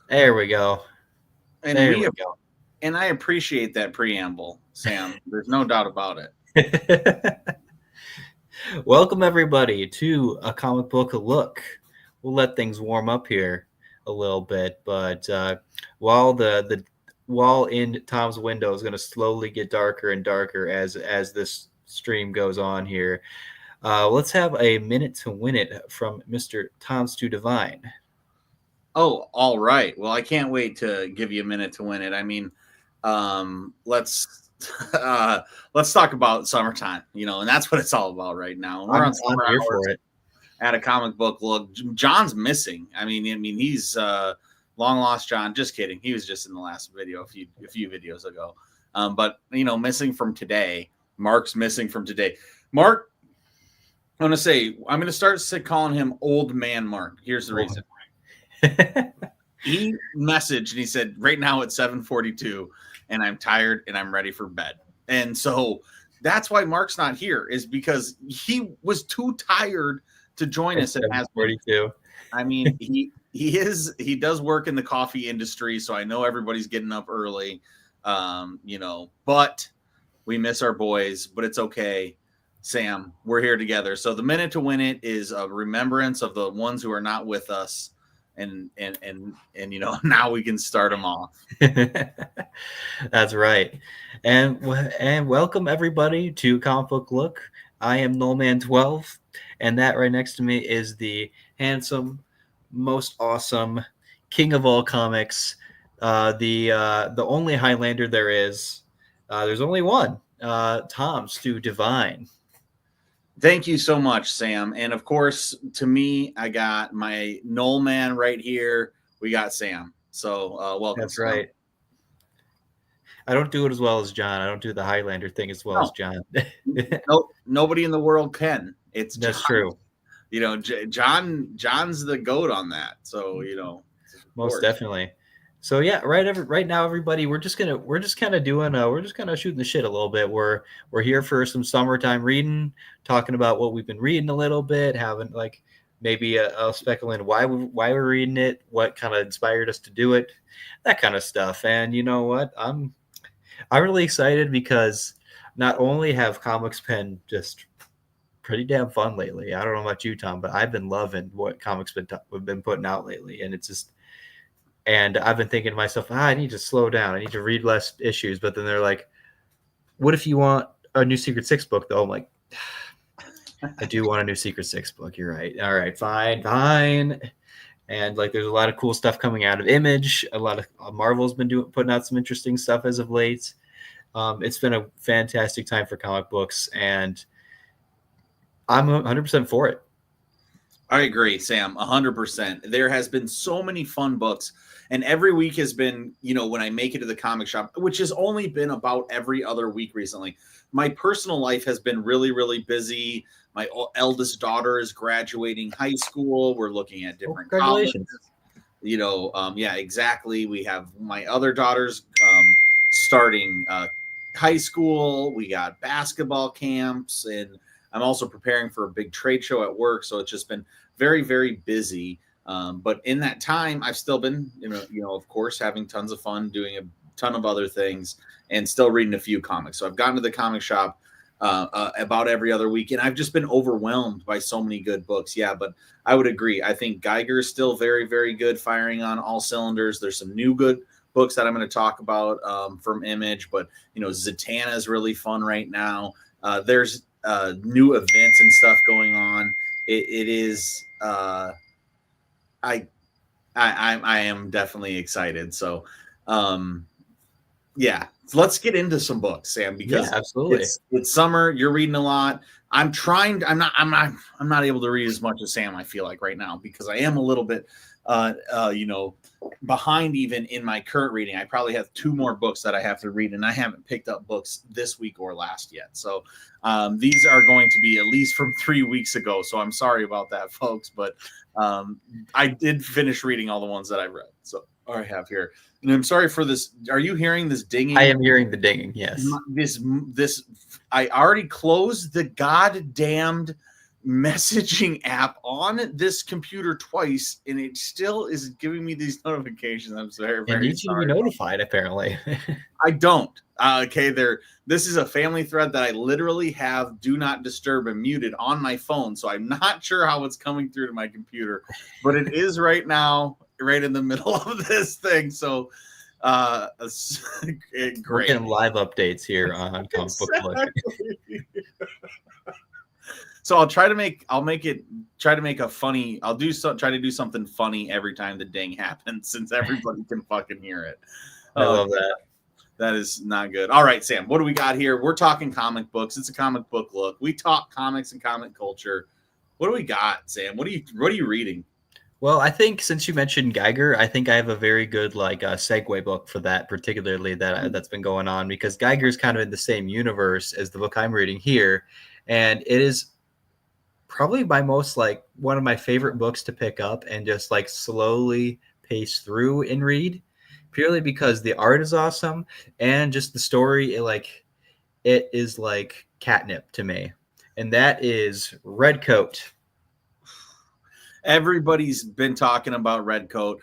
There we go. And There we we go. and I appreciate that preamble, Sam. There's no doubt about it. Welcome everybody to a comic book look. We'll let things warm up here a little bit, but while the wall in Tom's window is going to slowly get darker and darker as this stream goes on here, let's have a minute to win it from Mr. Tom Stu Divine. Oh, all right. Well, I can't wait to give you a minute to win it. I mean, let's uh, let's talk about summertime. And that's what it's all about right now. We're on I'm summer here hours for it. at a comic book look. John's missing. He's long lost John. Just kidding. He was just in the last video a few videos ago. But missing from today. Mark's missing from today. Mark, I'm going to start calling him Old Man Mark. Here's the reason. He messaged and he said, right now it's 7:42 and I'm tired and I'm ready for bed. And so that's why Mark's not here, is because he was too tired to join us at 7:42. I mean, he does work in the coffee industry, so I know everybody's getting up early. But we miss our boys, but it's okay. Sam, we're here together. So the minute to win it is a remembrance of the ones who are not with us. And now we can start them off. That's right. And welcome everybody to Comic Book Look. I am Nullman12, and that right next to me is the handsome, most awesome king of all comics, the only Highlander there is. There's only one, Tom Stu Divine. Thank you so much, Sam. And of course, to me, I got my Knoll man right here. We got Sam. So welcome. That's Sam. right. I don't do it as well as John. I don't do the Highlander thing as well as John. Nope, nobody in the world can. That's true. John's the GOAT on that. So most definitely. So yeah, right now, everybody, we're just kind of shooting the shit a little bit. We're here for some summertime reading, talking about what we've been reading a little bit, having like maybe a speculate why we're reading it, what kind of inspired us to do it, that kind of stuff. And you know what, I'm really excited because not only have comics been just pretty damn fun lately. I don't know about you, Tom, but I've been loving what comics we've been putting out lately, and it's just. And I've been thinking to myself, I need to slow down. I need to read less issues. But then they're like, what if you want a new Secret Six book, though? I'm like, I do want a new Secret Six book. You're right. All right, fine. And like, there's a lot of cool stuff coming out of Image. A lot of Marvel's been putting out some interesting stuff as of late. It's been a fantastic time for comic books, and I'm 100% for it. I agree, Sam, 100%. There has been so many fun books, and every week has been, when I make it to the comic shop, which has only been about every other week recently. My personal life has been really, really busy. My eldest daughter is graduating high school. We're looking at different congratulations. Colleges. Yeah, exactly. We have my other daughters starting high school. We got basketball camps, and I'm also preparing for a big trade show at work. So it's just been very, very busy. But in that time, I've still been, of course, having tons of fun, doing a ton of other things, and still reading a few comics. So I've gotten to the comic shop about every other week, and I've just been overwhelmed by so many good books. Yeah, but I would agree. I think Geiger is still very, very good, firing on all cylinders. There's some new good books that I'm going to talk about from Image, but Zatanna is really fun right now. There's new events and stuff going on. It is I am definitely excited. So yeah, let's get into some books, Sam, because absolutely. It's summer. You're reading a lot. I'm not able to read as much as Sam, I feel like, right now, because I am a little bit behind even in my current reading. I probably have 2 more books that I have to read, and I haven't picked up books this week or last yet. So these are going to be at least from 3 weeks ago. So I'm sorry about that, folks, but I did finish reading all the ones that I read. So I have here, and I'm sorry for this. Are you hearing this dinging? I am hearing the dinging. Yes. This I already closed the goddamned messaging app on this computer twice, and it still is giving me these notifications. I'm very, It very needs you to be sorry. notified, apparently. I don't. Okay, this is a family thread that I literally have do not disturb and muted on my phone, so I'm not sure how it's coming through to my computer, but it is right now, right in the middle of this thing. So, We're great. getting live updates here on Comic Book Look. So I'll try to make a funny. Try to do something funny every time the ding happens, since everybody can fucking hear it. I love that. That is not good. All right, Sam, what do we got here? We're talking comic books. It's a comic book look. We talk comics and comic culture. What do we got, Sam? What are you reading? Well, I think since you mentioned Geiger, I think I have a very good segue book for that, particularly that's been going on, because Geiger is kind of in the same universe as the book I'm reading here, and it is probably one of my favorite books to pick up and just slowly pace through and read, purely because the art is awesome and just the story, it is like catnip to me. And that is Redcoat. Everybody's been talking about Redcoat.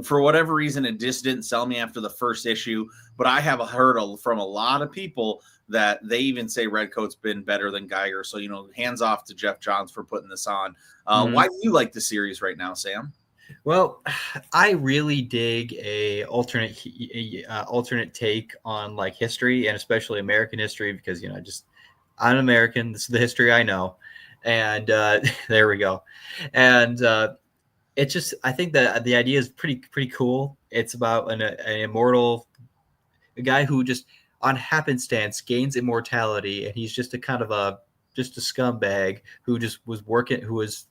For whatever reason, it just didn't sell me after the first issue. But I have heard from a lot of people that they even say Redcoat's been better than Geiger. So, hands off to Jeff Johns for putting this on. Why do you like the series right now, Sam? Well, I really dig a alternate take on history, and especially American history, because I'm American. This is the history I know, and there we go. And I think that the idea is pretty cool. It's about an immortal, a guy who just on happenstance gains immortality, and he's just a kind of a scumbag who just was working, who was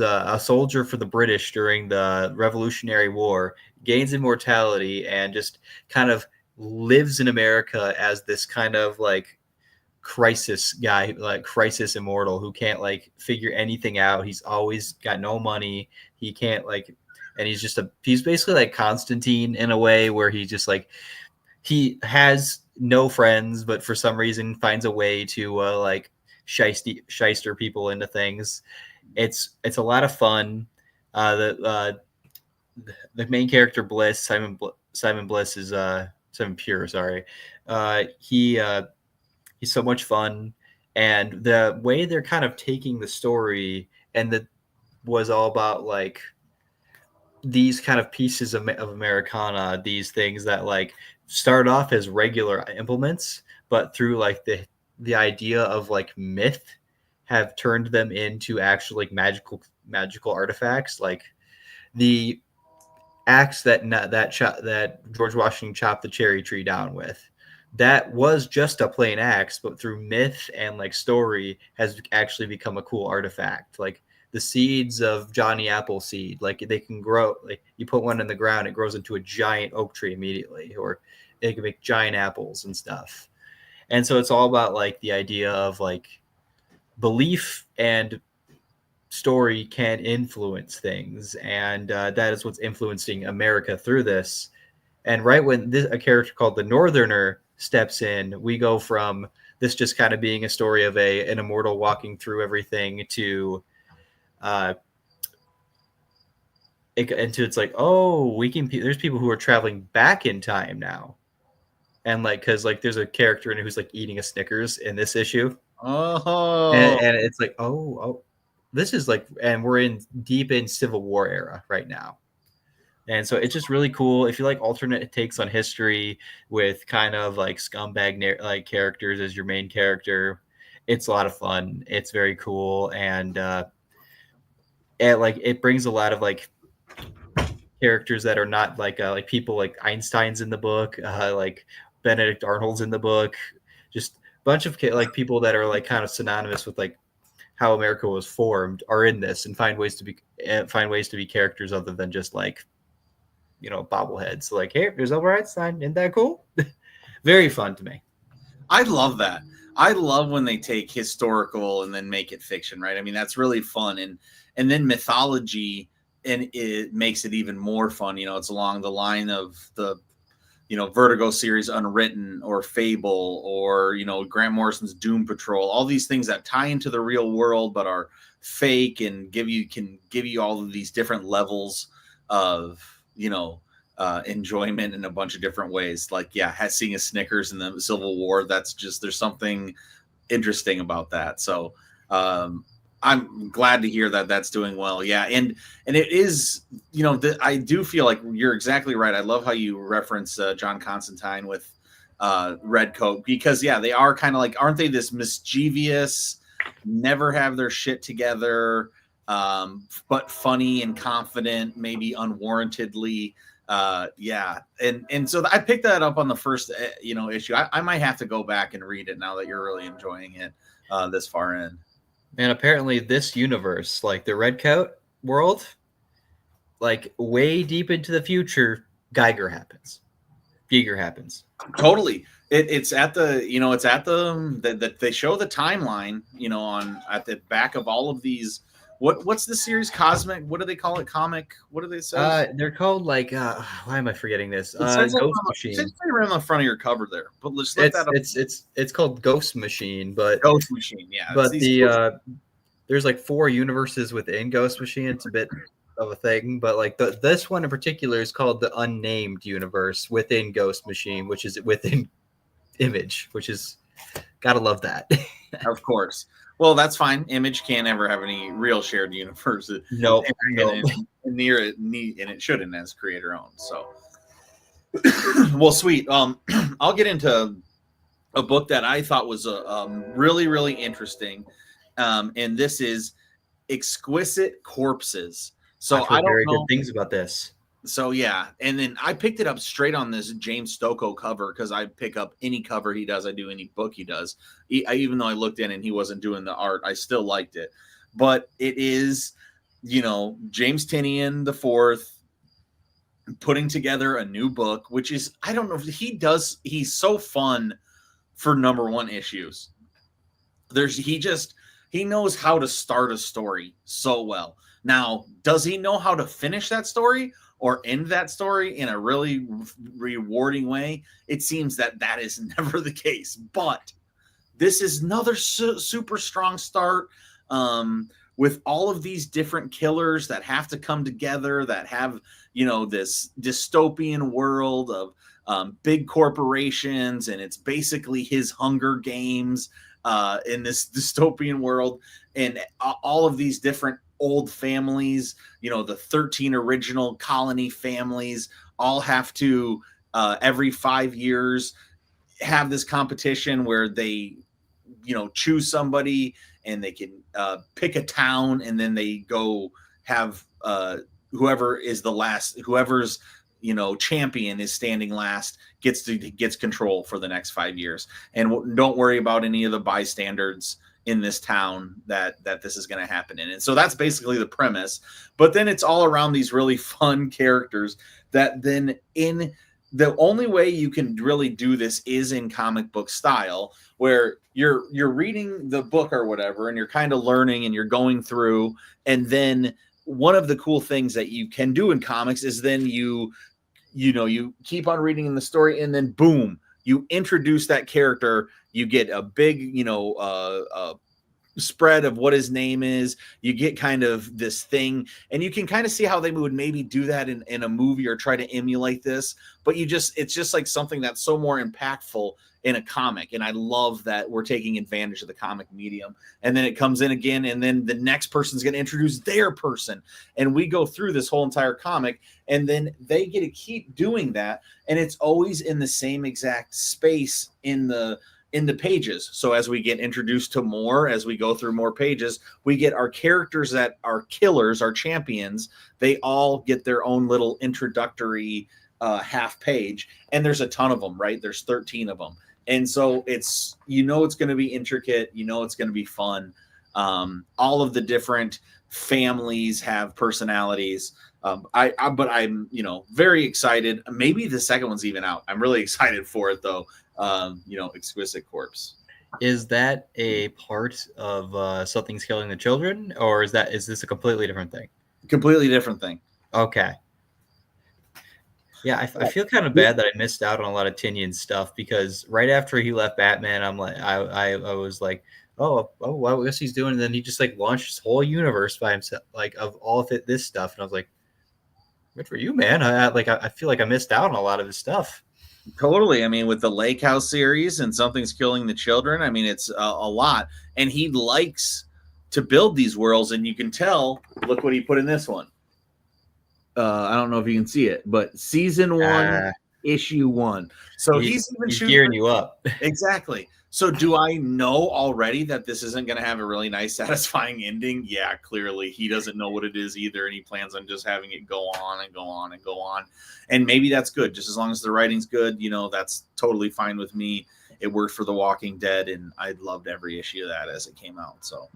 a soldier for the British during the Revolutionary War, gains immortality, and just kind of lives in America as this kind of crisis guy, crisis immortal who can't figure anything out. He's always got no money. He can't and he's basically like Constantine in a way, where he just he has no friends, but for some reason finds a way to shyster people into things. It's a lot of fun. The main character Bliss, Simon Bliss is Simon Pure. Sorry, he's so much fun, and the way they're kind of taking the story, and that was all about these kind of pieces of Americana, these things that start off as regular implements, but through the idea of myth, have turned them into actual magical artifacts, like the axe that George Washington chopped the cherry tree down with. That was just a plain axe, but through myth and story has actually become a cool artifact. The seeds of Johnny Appleseed, they can grow. You put one in the ground, it grows into a giant oak tree immediately, or it can make giant apples and stuff. And so it's all about the idea of belief and story can influence things, and that is what's influencing America through this. And right when a character called the Northerner steps in, we go from this just kind of being a story of an immortal walking through everything to it's there's people who are traveling back in time now, and because there's a character in it who's eating a Snickers in this issue. Oh, and it's this is and we're deep in Civil War era right now. And so it's just really cool. If you like alternate takes on history with kind of scumbag characters as your main character, it's a lot of fun. It's very cool. And it brings a lot of characters that are not like people like Einstein's in the book, like Benedict Arnold's in the book, just a bunch of people that are kind of synonymous with how America was formed are in this, and find ways to be characters other than just bobbleheads. So hey, there's Albert Einstein. Isn't that cool? Very fun to me. I love that. I love when they take historical and then make it fiction, right? I mean, that's really fun. And then mythology, and it makes it even more fun. It's along the line of the Vertigo series Unwritten or Fable or, Grant Morrison's Doom Patrol, all these things that tie into the real world but are fake and can give you all of these different levels of, enjoyment in a bunch of different ways. Like, seeing a Snickers in the Civil War, there's something interesting about that. So, I'm glad to hear that that's doing well. Yeah. And it is, I do feel like you're exactly right. I love how you reference John Constantine with Redcoat, because they are kind of like, aren't they this mischievous, never have their shit together, but funny and confident, maybe unwarrantedly. And so I picked that up on the first, issue. I might have to go back and read it now that you're really enjoying it this far in. And apparently this universe, like the Redcoat world, like way deep into the future, Giger happens. Totally. It's at the, they show the timeline, at the back of all of these. What's the series? Cosmic? What do they call it? Comic? What do they say? They're called like, why am I forgetting this? Ghost Machine. It's right on the front of your cover there, but let's look that up. It's called Ghost Machine, but Ghost Machine, yeah. But there's like 4 universes within Ghost Machine. It's a bit of a thing, but like this one in particular is called the Unnamed Universe within Ghost Machine, which is within Image, which is, gotta love that. Of course. Well, that's fine. Image can't ever have any real shared universe. Nope. And it shouldn't as creator owned. So, well, sweet. I'll get into a book that I thought was really, really interesting. And this is Exquisite Corpses. So I don't very know good things about this. So and then I picked it up straight on this James Stokoe cover, because I pick up any cover he does. I do any book he does. Even though I looked in and he wasn't doing the art, I still liked it. But it is, James Tynion IV putting together a new book, which is, I don't know if he's so fun for #1 issues. He knows how to start a story so well. Now, does he know how to finish that story or end that story in a really rewarding way? It seems that is never the case. But this is another super strong start, with all of these different killers that have to come together, that have, this dystopian world of big corporations, and it's basically his Hunger Games in this dystopian world, and all of these different old families, the 13 original colony families all have to every 5 years have this competition where they choose somebody, and they can pick a town, and then they go have whoever's champion is standing last gets control for the next 5 years, and don't worry about any of the bystanders in this town that this is going to happen in. And so that's basically the premise. But then it's all around these really fun characters that then, in the only way you can really do this is in comic book style, where you're reading the book or whatever, and you're kind of learning and you're going through. And then one of the cool things that you can do in comics is then you keep on reading in the story, and then boom, you introduce that character. You get a big, spread of what his name is. You get kind of this thing, and you can kind of see how they would maybe do that in a movie or try to emulate this. But it's just like something that's so more impactful in a comic. And I love that we're taking advantage of the comic medium. And then it comes in again, and then the next person's going to introduce their person. And we go through this whole entire comic, and then they get to keep doing that. And it's always in the same exact space in the pages. So as we get introduced to more, as we go through more pages, we get our characters that are killers, our champions. They all get their own little introductory half page. And there's a ton of them, right? There's 13 of them. And so it's going to be intricate. It's going to be fun. All of the different families have personalities. But I'm, very excited. Maybe the second one's even out. I'm really excited for it though. Exquisite Corpse. Is that a part of Something's Killing the Children, or is this a completely different thing? Completely different thing. Okay. Yeah, I feel kind of bad that I missed out on a lot of Tinian stuff because right after he left Batman, I'm like, I was like, well, I guess he's doing. And then he just like launched his whole universe by himself, like of all of it, this stuff, and I was like, good for you, man. I feel like I missed out on a lot of his stuff. Totally. I mean, with the Lake House series and Something's Killing the Children, I mean, it's a lot. And he likes to build these worlds, and you can tell. Look what he put in this one. I don't know if you can see it, but season 1, issue 1. So he's gearing you up. Exactly. So do I know already that this isn't going to have a really nice, satisfying ending? Yeah, clearly he doesn't know what it is either, and he plans on just having it go on and go on and go on. And maybe that's good, just as long as the writing's good. That's totally fine with me. It worked for The Walking Dead, and I loved every issue of that as it came out. So,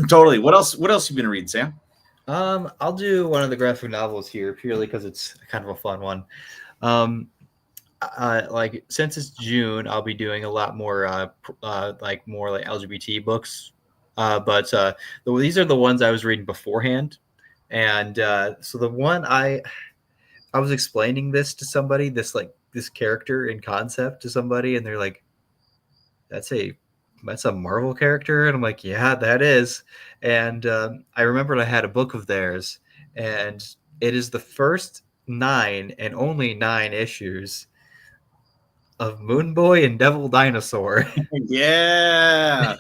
totally. What else? What else you been reading, Sam? I'll do one of the graphic novels here purely because it's kind of a fun one. Like since it's June, I'll be doing a lot more like LGBT books. But these are the ones I was reading beforehand. And so the one I was explaining this to somebody, this character in concept to somebody, and they're like, that's a Marvel character? And I'm like, yeah, that is. And I remembered I had a book of theirs, and it is the first 9 and only 9 issues of Moon Boy and Devil Dinosaur. Yeah.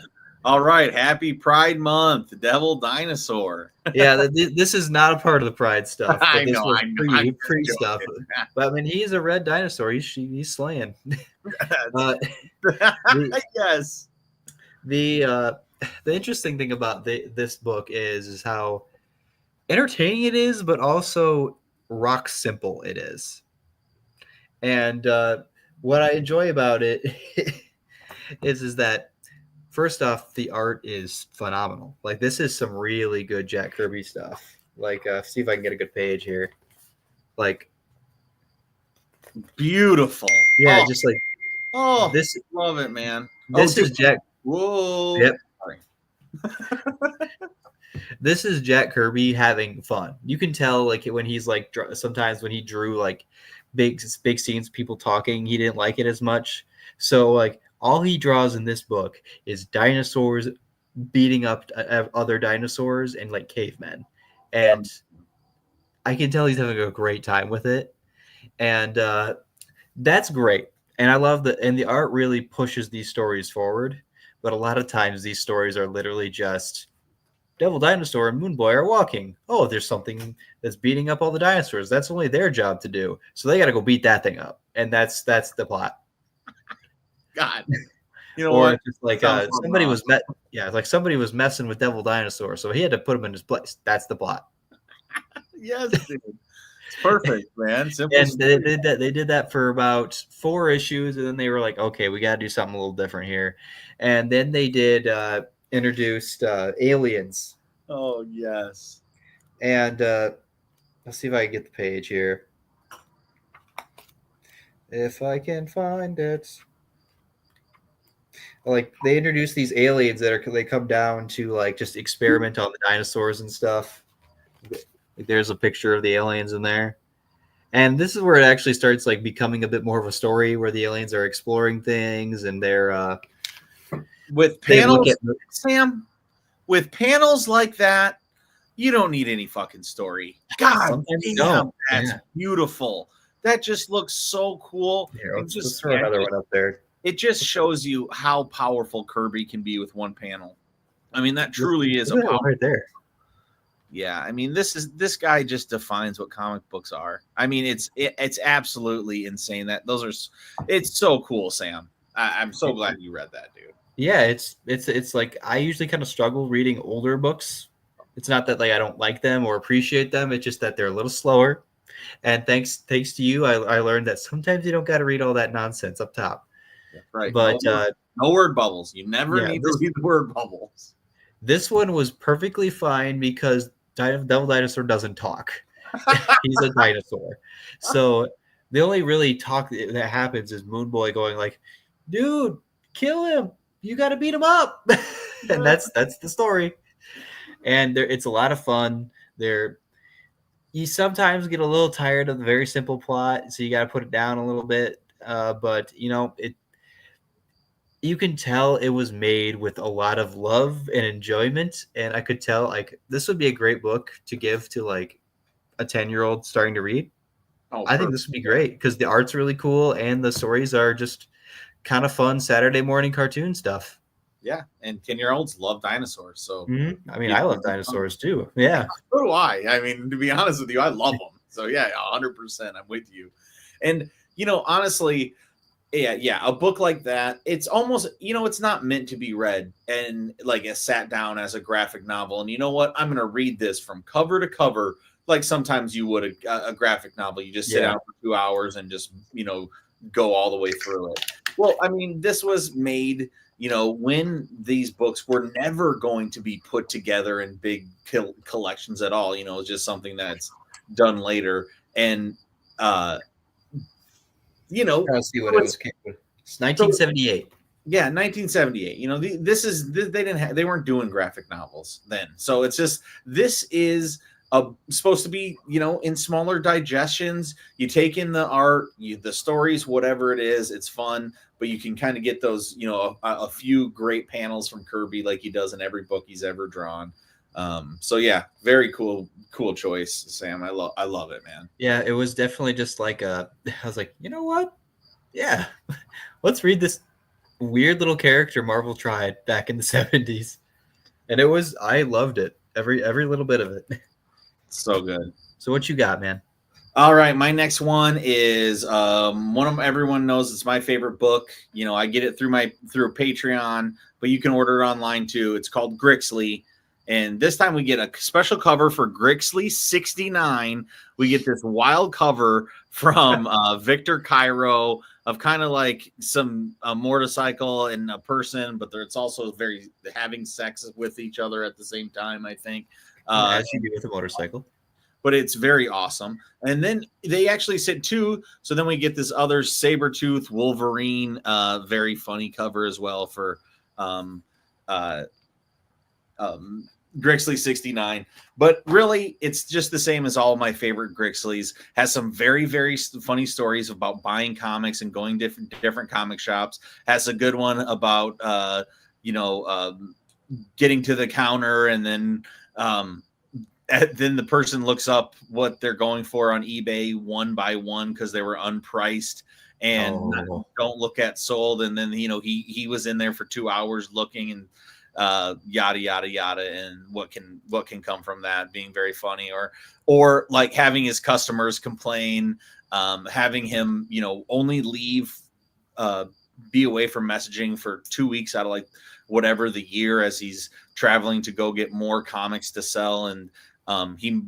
All right. Happy Pride Month, Devil Dinosaur. Yeah, this is not a part of the Pride stuff. But I this know. was I'm pre stuff. But I mean, he's a red dinosaur. He's slaying. Yes. The interesting thing about this book is how entertaining it is, but also rock simple it is. And what I enjoy about it is that first off, the art is phenomenal. Like this is some really good Jack Kirby stuff. Like see if I can get a good page here. Like beautiful. Yeah, just like this. Love it, man. This is Jack. Whoa. Yep. Sorry. This is Jack Kirby having fun. You can tell like when he's like sometimes when he drew like big scenes, people talking, he didn't like it as much. So like all he draws in this book is dinosaurs beating up other dinosaurs and like cavemen, and I can tell he's having a great time with it, and that's great. And I love and the art really pushes these stories forward. But a lot of times these stories are literally just Devil Dinosaur and Moon Boy are walking. Oh, there's something that's beating up all the dinosaurs. That's only their job to do. So they got to go beat that thing up. And that's the plot. God. You know or what? Just like somebody was somebody was messing with Devil Dinosaur, so he had to put him in his place. That's the plot. Yes, dude. It's perfect, man. Simple. And they did that for about 4 issues, and then they were like, okay, we got to do something a little different here. And then they did introduced aliens. Oh, yes. And let's see if I can get the page here. If I can find it. Like they introduced these aliens they come down to like just experiment on the dinosaurs and stuff. Like there's a picture of the aliens in there. And this is where it actually starts like becoming a bit more of a story where the aliens are exploring things and they're with panels, Sam, with panels like that, you don't need any fucking story. God damn, that's beautiful. That just looks so cool. Here, let's throw another one up there. It just shows you how powerful Kirby can be with one panel. I mean, that truly is a power right there. Yeah, I mean, this guy just defines what comic books are. I mean, it's absolutely insane. It's so cool, Sam. I'm so glad you read that, dude. Yeah, it's like I usually kind of struggle reading older books. It's not that like I don't like them or appreciate them. It's just that they're a little slower. And thanks to you, I learned that sometimes you don't got to read all that nonsense up top. Right. But no word bubbles. You never need to read the word bubbles. This one was perfectly fine because Devil Dinosaur doesn't talk. He's a dinosaur. So the only really talk that happens is Moon Boy going like, dude, kill him. You got to beat him up. And that's the story. And it's a lot of fun. you sometimes get a little tired of the very simple plot, so you got to put it down a little bit. But you can tell it was made with a lot of love and enjoyment, and I could tell like this would be a great book to give to like a 10-year-old starting to read. Oh, I think perfect. this would be great because the art's really cool and the stories are just kind of fun Saturday morning cartoon stuff. Yeah, and 10-year-olds love dinosaurs, so I mean, I love dinosaurs too. Yeah. so do I. I mean, to be honest with you, I love them. So yeah, 100%, I'm with you. And honestly, yeah, a book like that, it's almost, it's not meant to be read and like it sat down as a graphic novel. And you know what? I'm going to read this from cover to cover, like sometimes you would a graphic novel. You just sit down for 2 hours and just, go all the way through it. Well, I mean, this was made, when these books were never going to be put together in big collections at all. It's just something that's done later. And, Let's see what it was. It's 1978. Yeah, 1978. They weren't doing graphic novels then. So it's just, this is supposed to be, in smaller digestions. You take in the art, the stories, whatever it is, it's fun, but you can kind of get those, a few great panels from Kirby like he does in every book he's ever drawn. So yeah, very cool choice, Sam. I love it, man. Yeah, it was definitely just like I was like, you know what? Yeah, let's read this weird little character Marvel tried back in the 70s. And I loved it. Every little bit of it. So good. So what you got, man? All right, my next one is one of everyone knows it's my favorite book. I get it through a Patreon, but you can order it online too. It's called Grixley. And this time we get a special cover for Grixley 69. We get this wild cover from Victor Cairo of kind of like a motorcycle and a person, but it's also very having sex with each other at the same time, I think. As you do with a motorcycle. But it's very awesome. And then they actually said two. So then we get this other Sabretooth Wolverine, very funny cover as well for Grixley 69. But really, it's just the same as all my favorite Grixleys. Has some very, very funny stories about buying comics and going different comic shops. Has a good one about, getting to the counter and then the person looks up what they're going for on eBay one by one because they were unpriced and don't look at sold. And then, he was in there for 2 hours looking and yada, yada, yada. And what can come from that being very funny or like having his customers complain, having him, only leave, be away from messaging for 2 weeks out of like whatever the year as he's traveling to go get more comics to sell. And he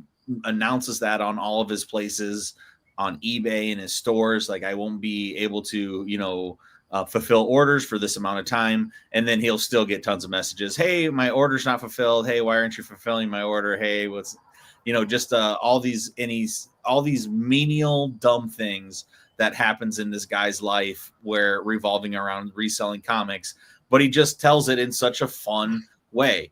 announces that on all of his places on eBay and his stores. Like, I won't be able to, fulfill orders for this amount of time. And then he'll still get tons of messages. Hey, my order's not fulfilled. Hey, why aren't you fulfilling my order? Hey, what's, just all these menial dumb things that happens in this guy's life where revolving around reselling comics, but he just tells it in such a fun way.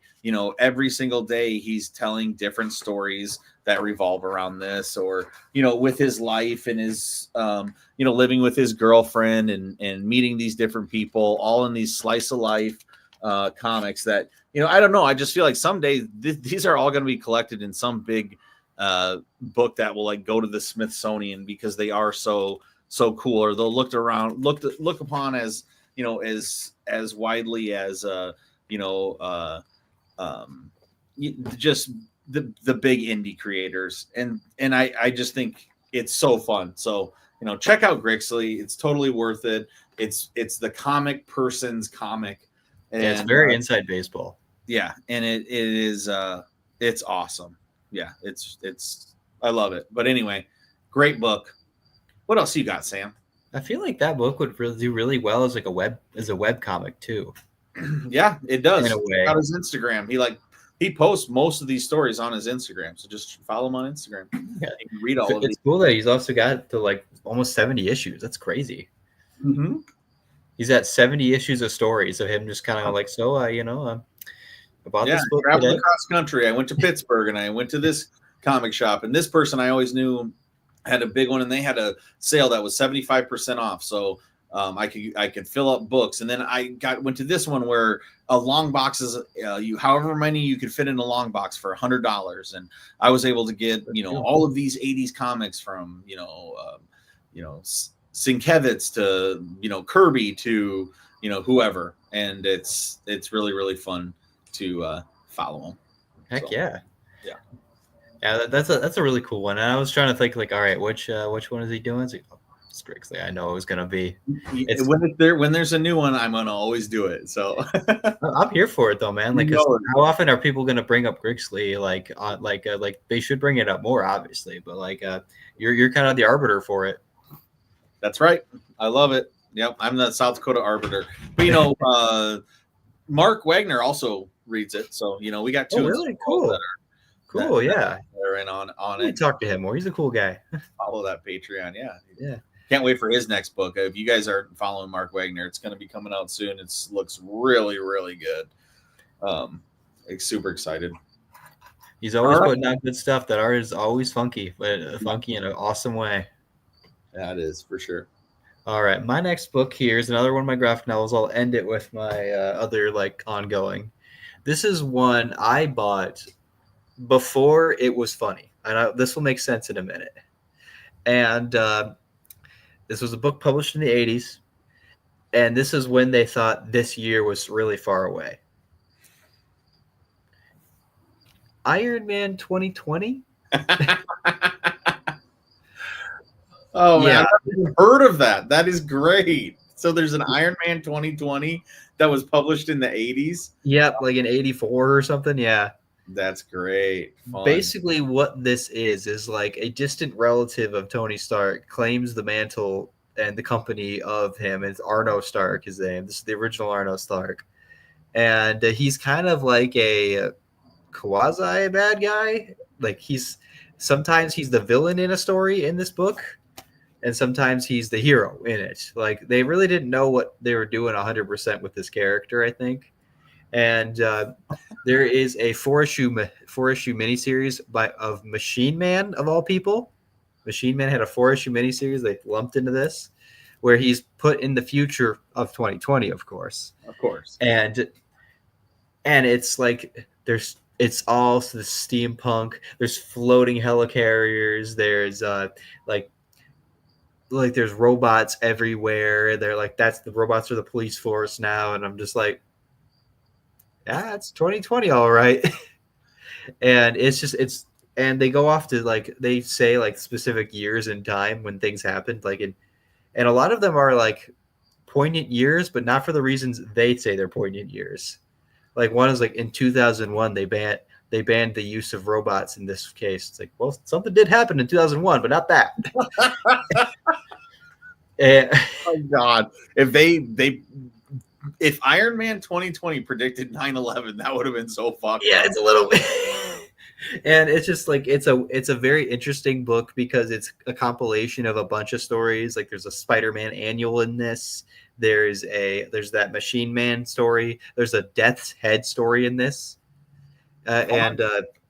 Every single day he's telling different stories that revolve around this, or with his life and his living with his girlfriend and meeting these different people, all in these slice of life comics that I don't know, I just feel like someday these are all going to be collected in some big book that will like go to the Smithsonian because they are so cool, or they'll look upon as as widely as just the big indie creators, and I just think it's so fun. So check out Grixley. It's totally worth it. It's the comic person's comic, and it's very inside baseball. Yeah, and it is it's awesome. Yeah, it's I love it. But anyway, great book. What else you got, Sam? I feel like that book would really do really well as like a web comic too. Yeah, it does. In a way. Check out his Instagram. He posts most of these stories on his Instagram, so just follow him on Instagram. Yeah, you can read all of it. It's cool that he's also got to like almost 70 issues. That's crazy. Mm-hmm. He's at 70 issues of stories of him just kind of like, so about this book. Traveled across country. I went to Pittsburgh and I went to this comic shop, and this person I always knew had a big one, and they had a sale that was 75% off. So I could fill up books, and then I went to this one where a long box is however many you could fit in a long box for $100, and I was able to get all of these 80s comics from Sienkiewicz to Kirby to whoever, and it's really, really fun to follow them. Heck so, yeah. That's a really cool one. And I was trying to think like, all right, which one is he doing? It's like, Strixley. I know it was gonna be. When there's a new one, I'm gonna always do it. So I'm here for it though, man. Like, how often are people gonna bring up Grixley? Like they should bring it up more, obviously. But like, you're kind of the arbiter for it. That's right. I love it. Yep, I'm the South Dakota arbiter. But Mark Wagner also reads it, so we got two. Really cool. Cool, yeah. They're in on it. Talk to him more. He's a cool guy. Follow that Patreon, yeah. Can't wait for his next book. If you guys are following Mark Wagner, it's going to be coming out soon. It looks really, really good. Super excited. He's always putting out good stuff. That art is always funky, but funky in an awesome way. That is for sure. All right, my next book here is another one of my graphic novels. I'll end it with my other ongoing. This is one I bought before it was funny, and this will make sense in a minute. And this was a book published in the 80s, and this is when they thought this year was really far away. Iron Man 2020. Oh man, yeah. I've never heard of that. That is great. So there's an Iron Man 2020 that was published in the 80s. Yep, like in 84 or something. Yeah. That's great. Fun. Basically, what this is like a distant relative of Tony Stark claims the mantle and the company of him. It's Arno Stark, his name. This is the original Arno Stark. And he's kind of like a quasi bad guy. Like sometimes he's the villain in a story in this book, and sometimes he's the hero in it. Like, they really didn't know what they were doing 100% with this character, I think. And there is a four-issue miniseries of Machine Man, of all people. Machine Man had a 4-issue miniseries they lumped into this, where he's put in the future of 2020, of course. Of course. And it's like it's all the steampunk. There's floating helicarriers. There's there's robots everywhere. They're like, the robots are the police force now, and I'm just like, yeah, it's 2020, all right. And and they go off to they say specific years in time when things happened, and a lot of them are poignant years, but not for the reasons they say they're poignant years. Like, one is in 2001 they banned the use of robots in this case. It's like, well, something did happen in 2001, but not that. Oh God, if Iron Man 2020 predicted 9/11, that would have been so fucked. Yeah, it's a little bit. And it's just it's a very interesting book because it's a compilation of a bunch of stories. Like, there's a Spider-Man annual in this. There's that Machine Man story. There's a Death's Head story in this. And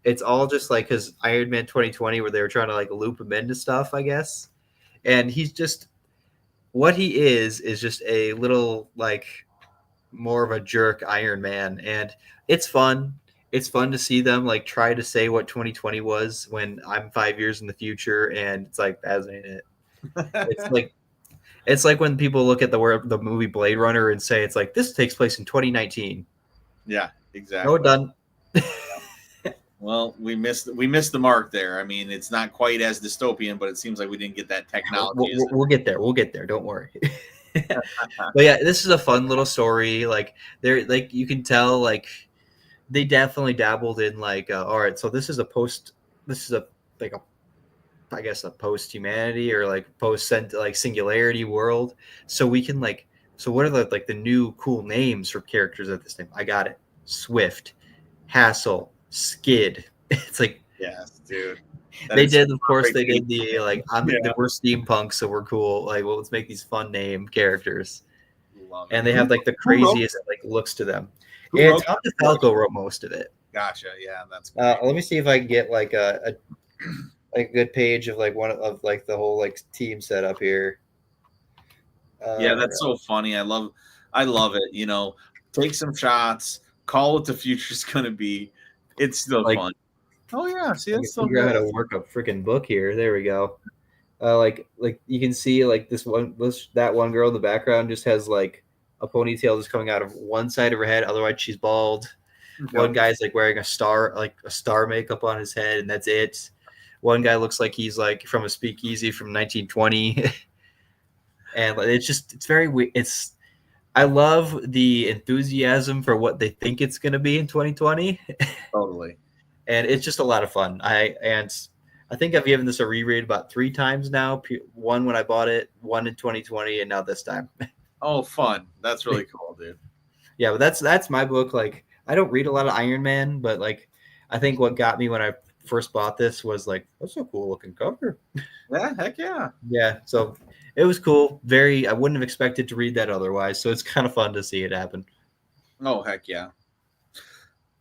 it's all just because Iron Man 2020, where they were trying to loop him into stuff, I guess. And he's just, what he is just a little more of a jerk Iron Man. And it's fun. It's fun to see them try to say what 2020 was when I'm 5 years in the future, and it's that ain't it. It's like when people look at the movie Blade Runner and say it's this takes place in 2019. Yeah, exactly. No, done. Well, we missed the mark there. I mean, it's not quite as dystopian, but it seems like we didn't get that technology. We'll get there. We'll get there. Don't worry. But yeah, this is a fun little story. They're you can tell they definitely dabbled in all right, so this is a post humanity or post singularity world. So we can so what are the new cool names for characters at this time? I got it. Swift, Hassel, Skid. It's yes, dude. They did, of course, they did the we're steampunk, so we're cool. Well, let's make these fun name characters. And they have the craziest looks to them. And Tom DeFalco wrote most of it. Gotcha. Yeah, that's great. Let me see if I can get like a good page of like one of like the whole like team setup here. Yeah, that's so funny. I love it. You know, take some shots, call what the future's gonna be. It's still like fun. Oh yeah, see I can that's so figure out how good. to work a freaking book here. There we go. Like you can see like that one girl in the background just has like a ponytail just coming out of one side of her head. Otherwise, she's bald. One guy's like wearing a star makeup on his head, and that's it. One guy looks like he's like from a speakeasy from 1920, and it's very it's. I love the enthusiasm for what they think it's going to be in 2020. Totally. And it's just a lot of fun. I think I've given this a reread about 3 times now. One when I bought it, one in 2020, and now this time. Oh, fun! That's really cool, dude. Yeah, but that's my book. Like, I don't read a lot of Iron Man, but like, I think what got me when I first bought this was like, that's a cool looking cover. Yeah, heck yeah. Yeah, so it was cool. I wouldn't have expected to read that otherwise. So it's kind of fun to see it happen. Oh, heck yeah.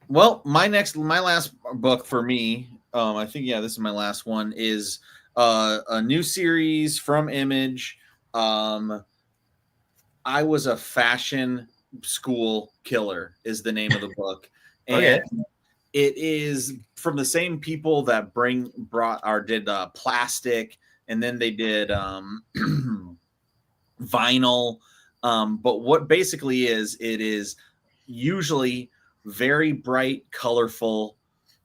Well, my last book for me, I think this is my last one, is a new series from Image. I Was a Fashion School Killer is the name of the book. And it is from the same people that did Plastic, and then they did Vinyl. But what basically it is usually very bright, colorful,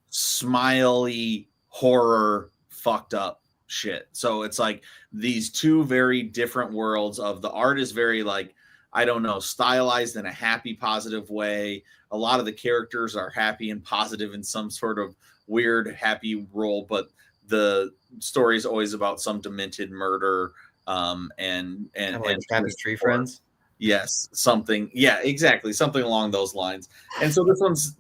smiley, horror, fucked up shit. So it's like these two very different worlds of the art is very like, I don't know, stylized in a happy, positive way. A lot of the characters are happy and positive in some sort of weird, happy role, but the story is always about some demented murder. And Happy Tree Friends. Yes, something. Yeah, exactly, something along those lines. And so this one's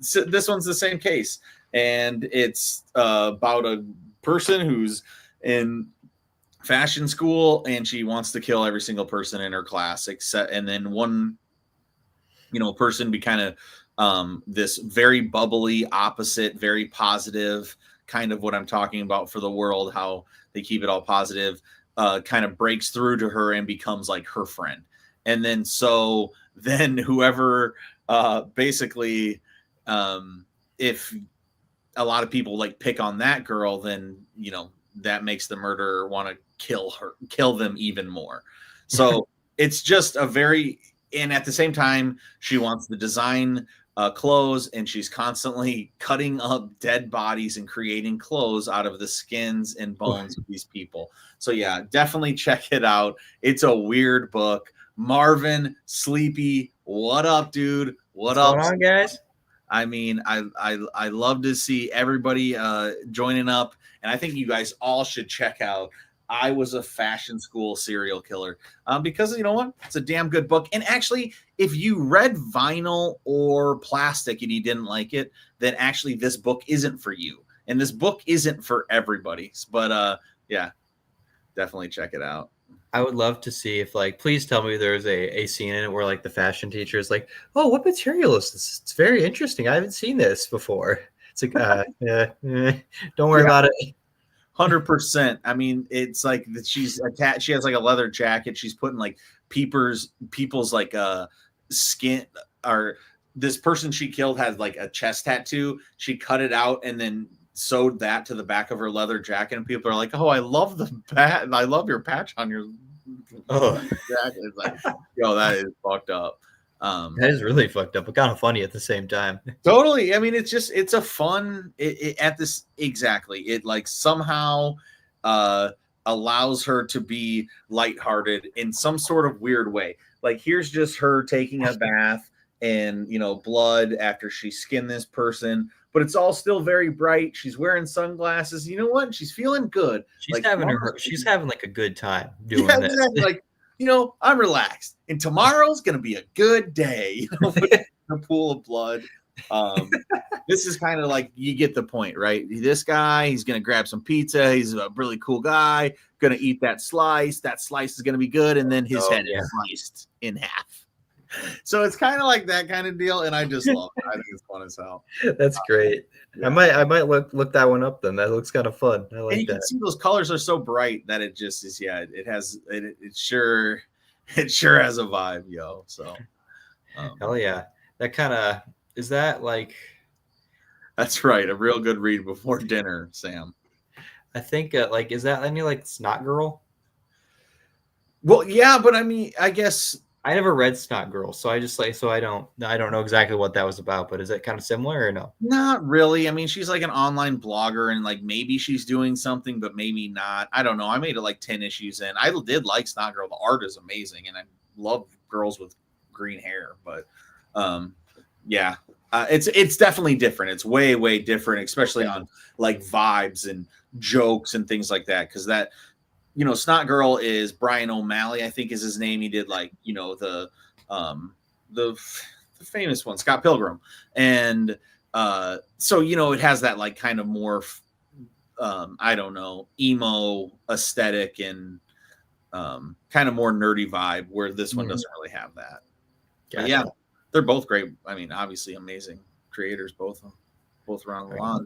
the same case, and it's about a person who's in fashion school and she wants to kill every single person in her class, and then one, person be kind of this very bubbly, opposite, very positive, kind of what I'm talking about for the world, how they keep it all positive, kind of breaks through to her and becomes like her friend. And then whoever basically, if a lot of people like pick on that girl, then, that makes the murderer want to kill them even more. So it's just and at the same time, she wants to design clothes, and she's constantly cutting up dead bodies and creating clothes out of the skins and bones of these people. So yeah, definitely check it out. It's a weird book. Marvin, Sleepy, what up, dude? What's up, going on, guys? I mean, I love to see everybody joining up, and I think you guys all should check out I Was a Fashion School Serial Killer, because you know what? It's a damn good book. And actually, if you read Vinyl or Plastic and you didn't like it, then actually this book isn't for you, and this book isn't for everybody. But yeah, definitely check it out. I would love to see if, like, please tell me there's a scene in it where, like, the fashion teacher is like, oh, what material is this? It's very interesting. I haven't seen this before. It's like, don't worry about it. 100%. I mean, it's like that she's attached. She has like a leather jacket. She's putting like people's like skin, or this person she killed had like a chest tattoo. She cut it out and then sewed that to the back of her leather jacket, and people are like, oh, I love I love your patch on your jacket. It's like, yo, that is fucked up. That is really fucked up, but kind of funny at the same time. Totally. I mean, it's a fun exactly. It like somehow allows her to be lighthearted in some sort of weird way. Like, here's just her taking a bath and, blood after she skinned this person, but it's all still very bright. She's wearing sunglasses. You know what? She's feeling good. She's having like a good time doing this. Exactly. Like, I'm relaxed, and tomorrow's going to be a good day, a pool of blood. This is kind of like, you get the point, right? This guy, he's going to grab some pizza. He's a really cool guy, going to eat that slice. That slice is going to be good. And then his head is sliced in half. So it's kind of like that kind of deal, and I just love it. I think it's fun as hell. That's great. Yeah. I might look that one up then. That looks kind of fun. I And like you can that. see those colors are so bright that it just is. Yeah, it sure has a vibe, yo. So Hell yeah. That kind of is that like that's right, a real good read before dinner, Sam. I think like is that any like Snot Girl? Well, yeah, but I mean, I guess I never read Snot Girl, so I just like so I don't know exactly what that was about, but is it kind of similar or no? not really. I mean, she's like an online blogger, and like maybe she's doing something, but maybe not. I don't know. I made it like 10 issues in. I did like Snot Girl. The art is amazing, and I love girls with green hair. But yeah, it's definitely different. It's way different, especially on like vibes and jokes and things like that. Because that, Snot Girl is Brian O'Malley, I think is his name. He did like the famous one, Scott Pilgrim, and so it has that like kind of more I don't know, emo aesthetic and kind of more nerdy vibe, where this one doesn't really have that. But yeah, they're both great. I mean, obviously amazing creators, both around the lawn.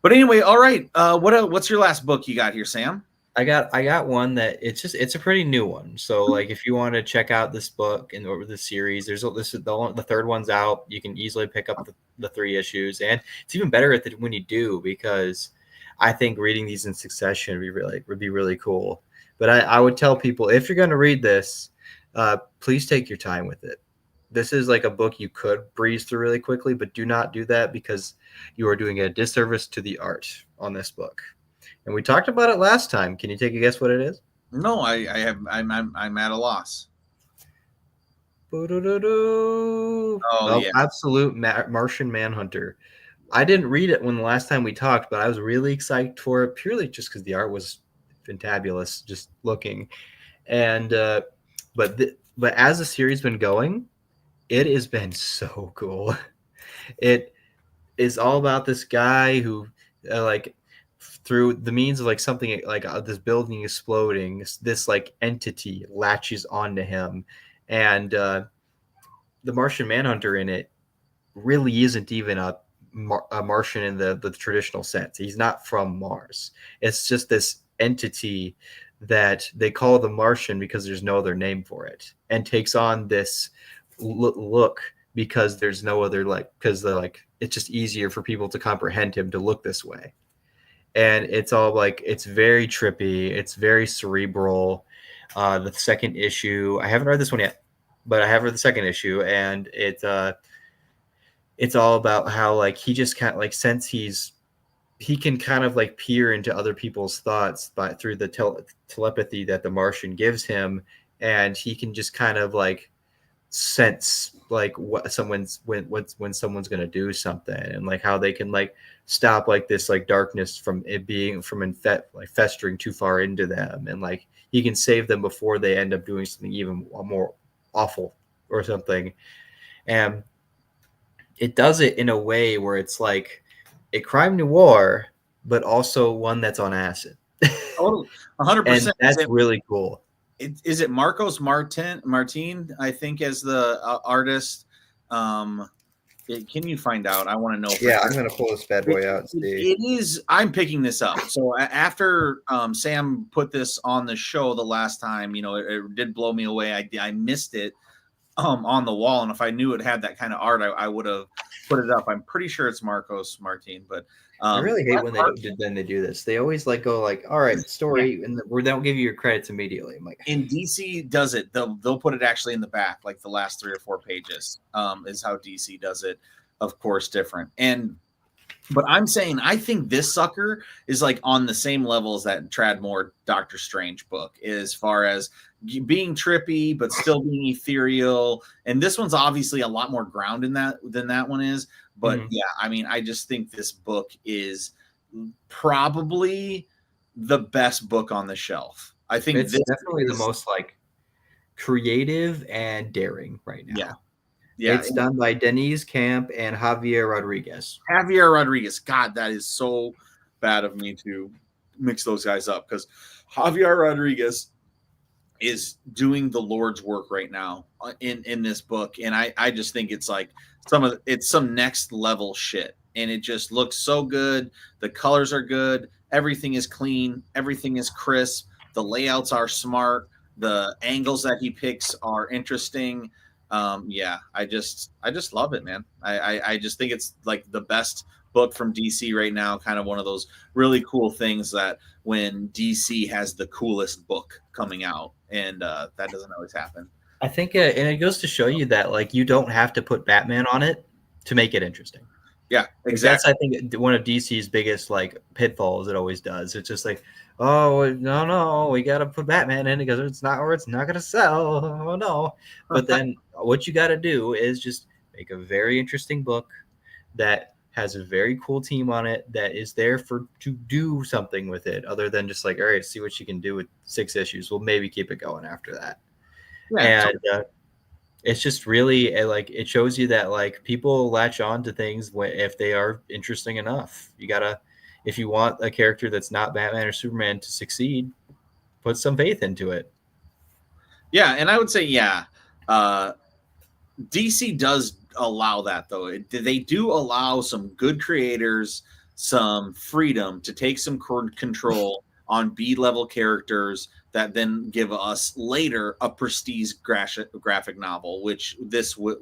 But anyway, all right. What's your last book you got here, Sam? I got one that it's a pretty new one. So like if you want to check out this book and or the series, this is the third one's out. You can easily pick up the 3 issues, and it's even better when you do, because I think reading these in succession would be really cool. But I would tell people, if you're going to read this, please take your time with it. This is like a book you could breeze through really quickly, but do not do that, because you are doing a disservice to the art on this book. And we talked about it last time. Can you take a guess what it is? No, I'm at a loss. Yeah. Absolute Martian Manhunter. I didn't read it when the last time we talked, but I was really excited for it, purely just because the art was fantabulous, just looking. And but as the series been going, it has been so cool. It is all about this guy who like through the means of like something like this building exploding, this like entity latches onto him, and the Martian Manhunter in it really isn't even a Martian in the traditional sense. He's not from Mars. It's just this entity that they call the Martian because there's no other name for it, and takes on this look because there's no other, like, because they're like, it's just easier for people to comprehend him to look this way. And it's all like, it's very trippy, it's very cerebral. The second issue, I haven't read this one yet, but I have read the second issue, and it's all about how like he just kind of like, since he can kind of like peer into other people's thoughts through the telepathy that the Martian gives him, and he can just kind of like sense like when someone's going to do something, and like how they can like stop like this like darkness from it being like festering too far into them, and like he can save them before they end up doing something even more awful or something. And it does it in a way where it's like a crime noir, but also one that's on acid. 100%. And that's really cool. Is it Marcos Martin, I think, as the artist? Can you find out? I want to know. Yeah, I'm going to pull this bad boy out. It is. I'm picking this up. So after Sam put this on the show the last time, it did blow me away. I missed it on the wall, and if I knew it had that kind of art, I would have put it up. I'm pretty sure it's Marcos Martin, but I really hate when they do this. They always like go like, all right, story, and we don't give you your credits immediately. I'm like, and DC does it. They'll put it actually in the back, like the last 3 or 4 pages. Is how DC does it. Of course, different. But I'm saying, I think this sucker is like on the same level as that Tradd Moore Doctor Strange book, as far as being trippy but still being ethereal. And this one's obviously a lot more ground in that than that one is. But yeah, I mean, I just think this book is probably the best book on the shelf. I think it's definitely the most like creative and daring right now. Yeah, it's done by Denise Camp and Javier Rodriguez. God, that is so bad of me to mix those guys up, because Javier Rodriguez, is doing the Lord's work right now in this book, and I just think it's like it's some next level shit, and it just looks so good. The colors are good, everything is clean, everything is crisp, the layouts are smart, the angles that he picks are interesting. Yeah, I just love it, man. I just think it's like the best book from DC right now. Kind of one of those really cool things that when DC has the coolest book coming out, and that doesn't always happen. I think, and it goes to show you that like you don't have to put Batman on it to make it interesting. Yeah, Like, exactly. that's, I think, one of DC's biggest like pitfalls. It always does. It's just like, oh no, we got to put Batman in because it's not, or it's not going to sell. Oh no! But then what you got to do is just make a very interesting book that has a very cool team on it that is there to do something with it, other than just like, all right, see what you can do with 6 issues. We'll maybe keep it going after that. Yeah, And it's just really like it shows you that like people latch on to things if they are interesting enough. You gotta, if you want a character that's not Batman or Superman to succeed, put some faith into it. yeah, and I would say DC does allow that, though. They do allow some good creators some freedom to take some control on B-level characters that then give us later a prestige graphic novel, which this will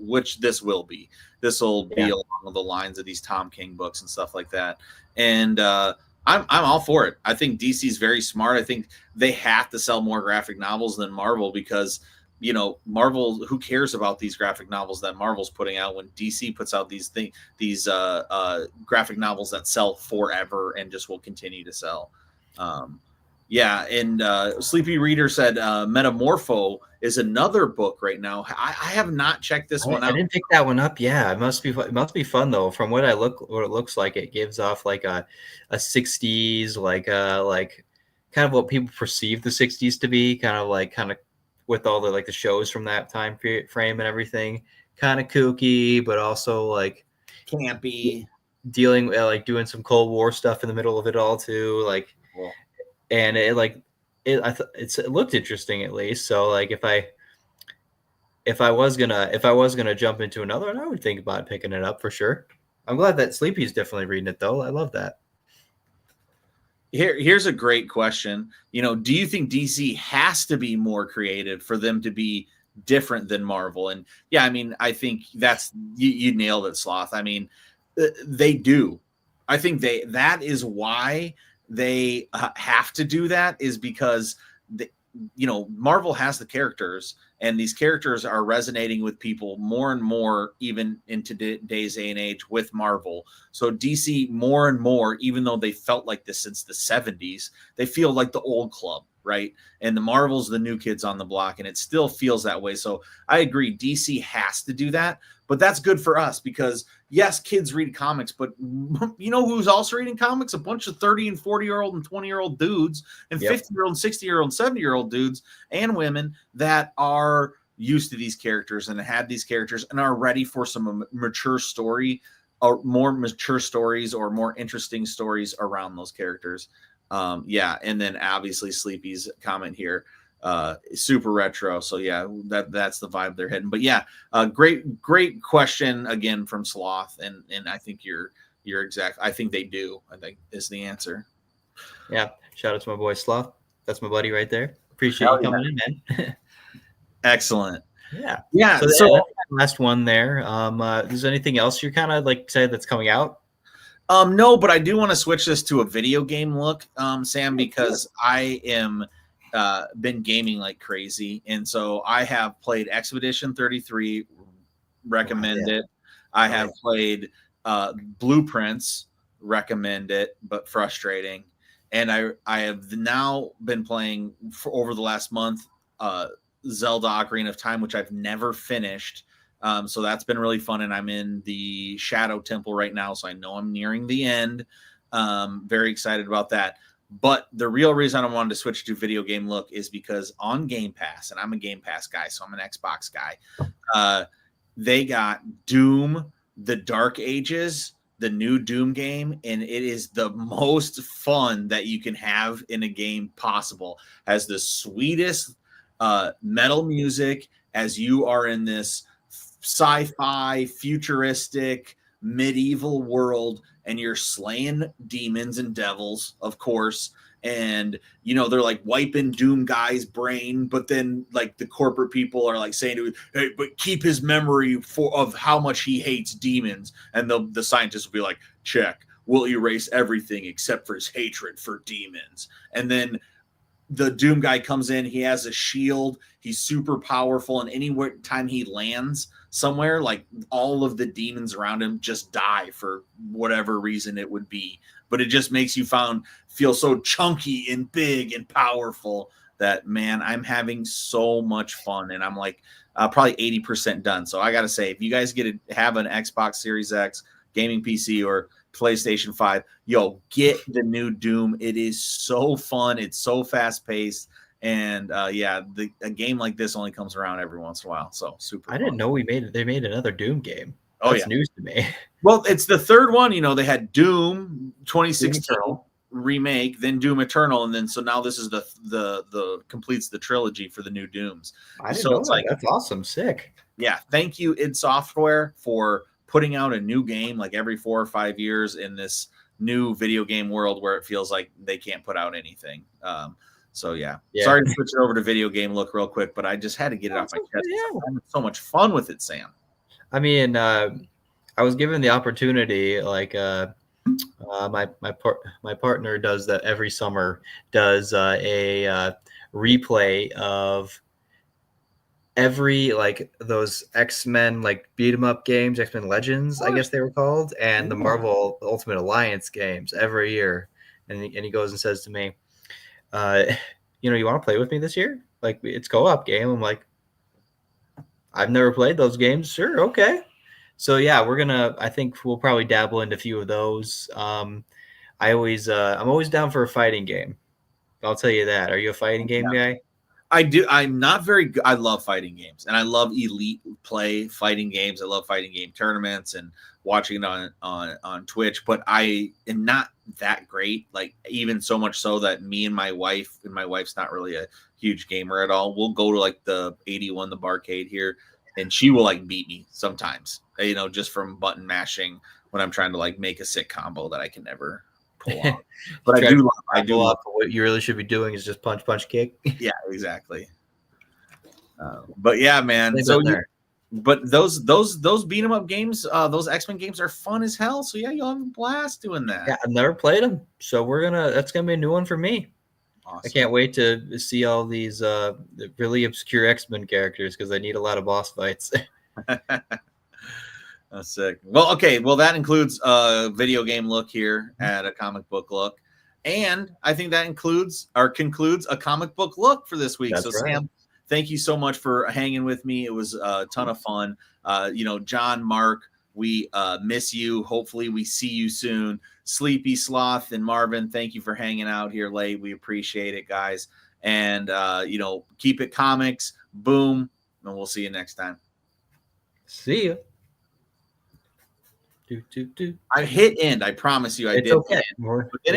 be. This will be along the lines of these Tom King books and stuff like that. And I'm all for it. I think DC's very smart. I think they have to sell more graphic novels than Marvel because, you know, Marvel, who cares about these graphic novels that Marvel's putting out when DC puts out these graphic novels that sell forever and just will continue to sell. Yeah, and Sleepy Reader said Metamorpho is another book right now. I have not checked this one out. I didn't pick that one up. Yeah, it must be fun though. From what it looks like, it gives off like a 60s, like kind of what people perceive the 60s to be, kind of with all the like the shows from that time frame and everything, kind of kooky, but also like campy, dealing like doing some Cold War stuff in the middle of it all too, like. Cool. And it looked interesting at least. So like if I was gonna jump into another one, I would think about picking it up for sure. I'm glad that Sleepy's definitely reading it though. I love that. Here's a great question. You know, do you think DC has to be more creative for them to be different than Marvel? And yeah, I mean, I think that's you nailed it, Sloth. I mean, they do. I think that is why they have to do that, is because Marvel has the characters, and these characters are resonating with people more and more, even in today's day and age with Marvel. So DC more and more, even though they felt like this since the 70s, they feel like the old club, right? And the Marvel's the new kids on the block, and it still feels that way. So I agree, DC has to do that, but that's good for us because yes, kids read comics, but you know who's also reading comics? A bunch of 30 and 40-year-old and 20-year-old dudes and 50-year-old, 60-year-old, 70-year-old dudes and women that are used to these characters and had these characters and are ready for some mature story or more mature stories or more interesting stories around those characters. Yeah, and then obviously Sleepy's comment here, super retro. So yeah, that's the vibe they're hitting. But yeah, great question again from Sloth, and I think you're exact. I think they do. I think is the answer. Yeah, shout out to my boy Sloth. That's my buddy right there. Appreciate you coming in, man. Excellent. Yeah. So last one there. Is there anything else you're kind of like excited that's coming out? No, but I do want to switch this to a video game look, Sam, because I am been gaming like crazy, and so I have played Expedition 33. Recommend it. I have played Blueprints. Recommend it, but frustrating. And I have now been playing for over the last month Zelda Ocarina of Time, which I've never finished. So that's been really fun, and I'm in the Shadow Temple right now, so I know I'm nearing the end. Very excited about that. But the real reason I wanted to switch to video game look is because on Game Pass, and I'm a Game Pass guy, so I'm an Xbox guy, they got Doom, The Dark Ages, the new Doom game, and it is the most fun that you can have in a game possible. Has the sweetest metal music as you are in this sci-fi, futuristic, medieval world, and you're slaying demons and devils, of course. And they're like wiping Doom guy's brain, but then like the corporate people are like saying to him, "Hey, but keep his memory of how much he hates demons." And the scientists will be like, "Check, we'll erase everything except for his hatred for demons." And then the Doom guy comes in, he has a shield, he's super powerful, and any time he lands somewhere, like all of the demons around him just die for whatever reason it would be. But it just makes you feel so chunky and big and powerful that, man, I'm having so much fun. And I'm like probably 80% done. So I got to say, if you guys have an Xbox Series X, gaming PC, or PlayStation 5, get the new Doom. It is so fun. It's so fast paced. And a game like this only comes around every once in a while. So super I didn't know they made another Doom game. That's news to me. Well, it's the third one. They had Doom 2016 remake, then Doom Eternal, and then so now this is the completes the trilogy for the new Dooms. I didn't know that. That's awesome. Sick. Yeah. Thank you, id Software, for putting out a new game like every 4 or 5 years in this new video game world where it feels like they can't put out anything. Sorry to switch it over to video game look real quick, but I just had to get it off my chest. I'm having so much fun with it, Sam. I mean, I was given the opportunity, like my partner does that every summer, does a replay of every like those X-Men like beat 'em up games, X-Men Legends, I guess they were called, and the Marvel Ultimate Alliance games every year. And he goes and says to me, you want to play with me this year? Like, it's co-op game. I'm like, I've never played those games. Sure, okay. So yeah, I think we'll probably dabble into a few of those. I'm always down for a fighting game. I'll tell you that. Are you a fighting game guy? I do. I'm not very good. I love fighting games, and I love elite play fighting games. I love fighting game tournaments and watching it on Twitch, but I am not that great. Like, even so much so that me and my wife's not really a huge gamer at all. We'll go to like the 81, the barcade here, and she will like beat me sometimes, just from button mashing when I'm trying to like make a sick combo that I can never pull off. But I do love what you really should be doing is just punch, kick. Yeah, exactly. But yeah, man. But those beat 'em up games, those X-Men games are fun as hell. So yeah, you'll have a blast doing that. Yeah, I've never played them, so that's gonna be a new one for me. Awesome. I can't wait to see all these really obscure X-Men characters because I need a lot of boss fights. That's sick. Well, okay. Well, that includes a video game look here at a comic book look. And I think that concludes a comic book look for this week. That's so, right. Sam, thank you so much for hanging with me. It was a ton of fun. John, Mark, we miss you. Hopefully we see you soon. Sleepy Sloth and Marvin, thank you for hanging out here late. We appreciate it, guys. And, keep it comics. Boom. And we'll see you next time. See ya. I hit end. I promise you I did. It's okay.